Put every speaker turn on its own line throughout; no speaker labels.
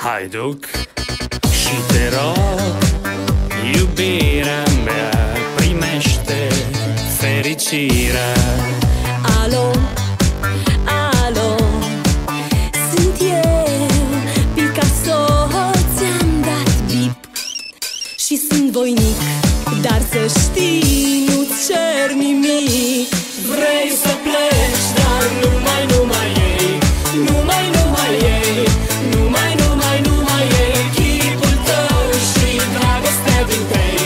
Haiduc și te rog, iubirea mea, primește fericirea.
Alo, alo, sunt eu, Picasso, ți-am dat bip și sunt voinic, dar să știi, nu-ți cer nimic. Vrei să pleci, dar numai ei, numai ei, numai ei, chipul tău și dragostea din tei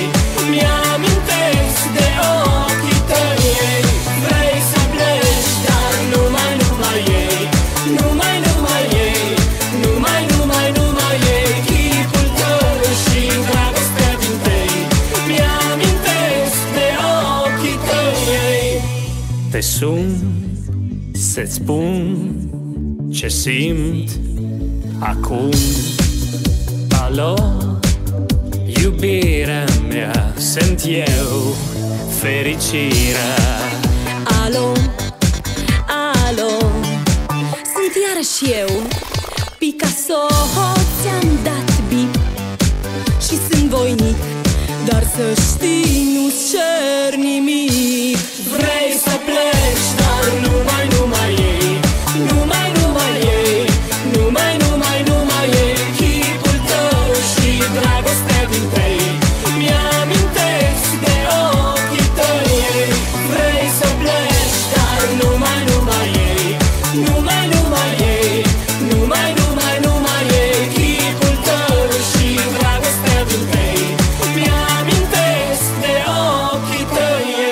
mi-amintesc de ochii tăi. Vrei să pleci, dar numai ei, numai ei, numai ei, chipul tău și dragostea din tei mi-amintesc de ochii tăi.
Te sun să-ți spun ce simt acum. Alo, iubirea mea, sunt eu, fericirea.
Alo, alo, sunt iarăși eu, Picasso, ți-am dat bip și sunt voinic, dar să știi, nu-ți cer nimic. Vrei să pleci, dar numai ei, numai ei, numai ei, chipul tău și dragostea din tei mi-amintesc de ochii tăi. Vrei să pleci, dar numai ei, numai ei, numai ei, chipul tău și dragostea din tei mi-amintesc de ochii tăi.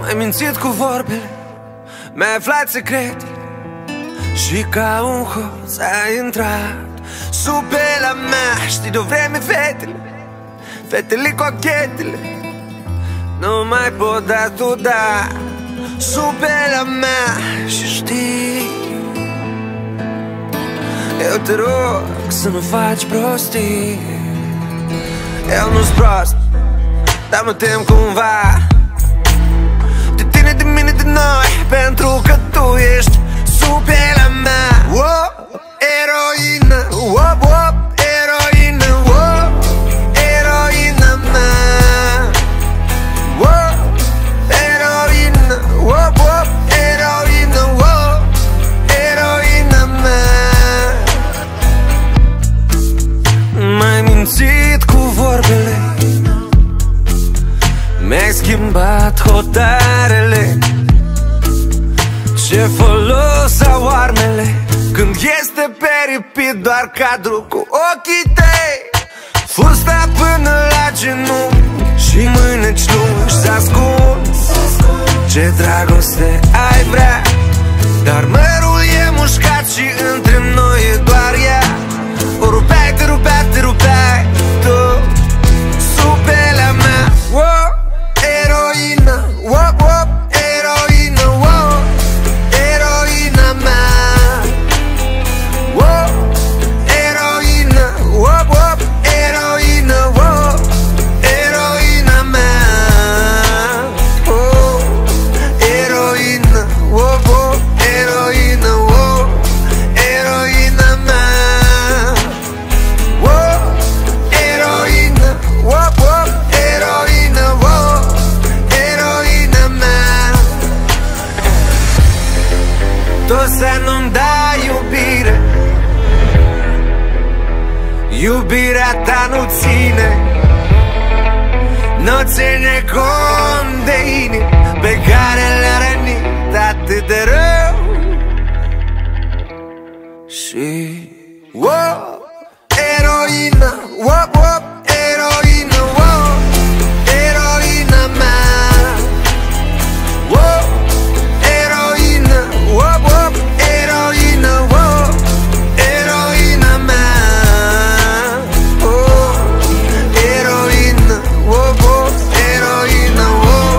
M-ai mințit cu vorbele, mi-ai aflat secrete și ca un hoț ai intrat sub pielea mea. Știi de-o vreme fetele cochetele nu mai pot da tu da sub pielea mea. Și știi, eu te rog să nu faci prostii. Eu nu-s prost, dar mă tem cumva de tine, de mine, de noi, pentru că tu ești sub pielea mea. Oh, eroină, oh, oh, eroină, oh, eroină mea. Oh, eroină, oh, oh, eroină, oh, eroină mea. M-ai mințit cu vorbele, mi-ai schimbat hotarele. Ce folos au armele când este pe repeat doar cadru cu ochii tăi. Fusta până la genunchi și mâneci lungi s-ascund iubirea ta nu ține, nu ține cont de inimi pe care le-a rănit atât de rău. Și wow, eroina, wow, wow, eroina, wow, eroina mea, wow, eroina, wow, wow, eroina, wow, eroina mea, oh, eroina, wow, wow, eroina, wow,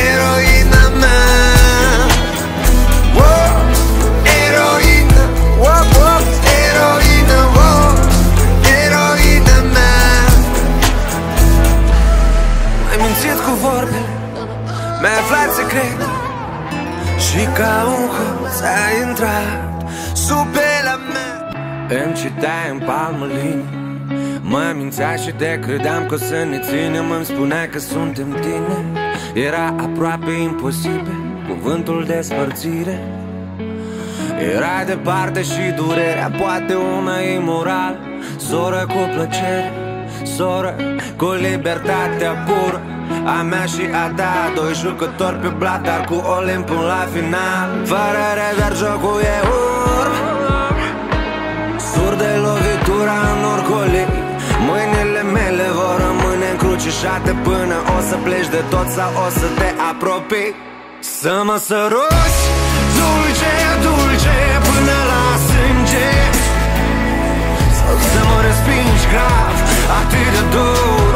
eroina mea, wow, eroina, wow, wow, eroina, wow, eroina mea. M-ai mințit cu vorbele, mi-ai aflat secret și ca un hoț ai intrat sub pielea mea. Îmi citeai în palmă linii, mă mințeai și te credeam că o să ne ținem. Îmi spuneai că suntem tine, era aproape imposibil cuvântul despărțire. Erai departe și durerea, poate una imorală. Soră cu plăcere, soră cu libertatea pură, a mea și a ta, doi jucători pe blat, dar cu Olimp până la final. Fără rever jocul e urmă, sur de lovitura în orcolii. Mâinile mele vor rămâne încrucișate până o să pleci de tot sau o să te apropii. Să mă săruți dulce, dulce până la sânge, sau să mă respingi grav atât de dur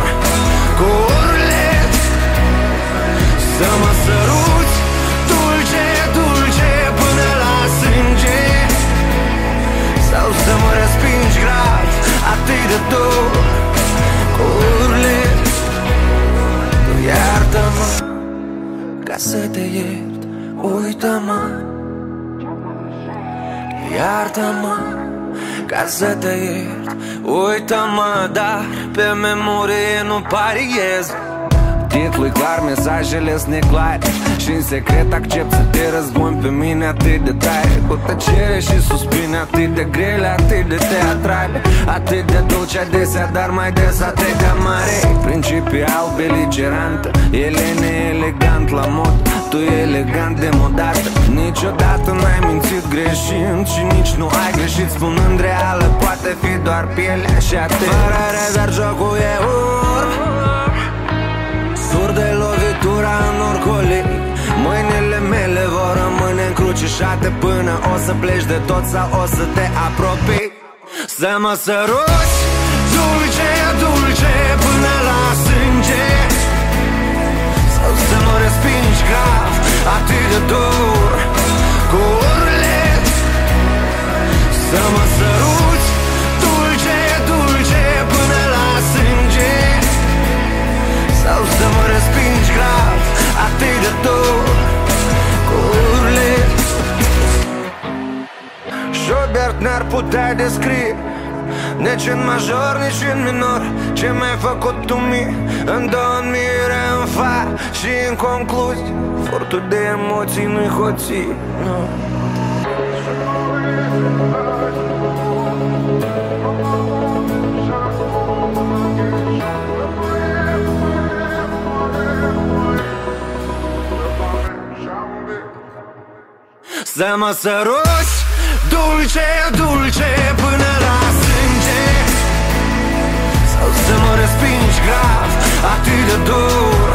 cu urlet. Să mă săruți dulce, dulce până la sânge, sau să mă respingi grav atât de dur cu urlet. Tu iartă-mă ca să te iert, uită-mă, iartă-mă ca să te iert, uită-mă, dar pe memorie nu pariez. Titlul clar, mesajele sunt neclare și în secret accept să te răzbuni pe mine atât de tare, cu tăcere și suspine atât de grele, atât de teatrale, atât de dulce adesea, dar mai des atât de mare. Principial beligerantă, ele neelegant la mod, tu elegant demodată. Niciodată n-ai mințit greșind și nici nu ai greșit spunând reală, poate fi doar pielea și atât. Fără rever jocul e urmă, sur de lovitura în orcolii. Mâinile mele vor rămâne încrucișate până o să pleci de tot sau o să te apropii. Să mă săruți dulce, dulce până la sânge, sau să mă respingi grav atât de dur cu urlet. Să mă săruți dulce, dulce până la sânge, sau să mă respingi grav atât de dur cu urlet. Schubert n-ar putea descrie, nici în major, nici în minor, ce mi-ai făcut tu mie în două mire, în fa și în concluzie. Furtul de emoții nu-i hoții, no. Să mă săruți dulce, dulce până la sânge, sau să mă respingi grav atât de dur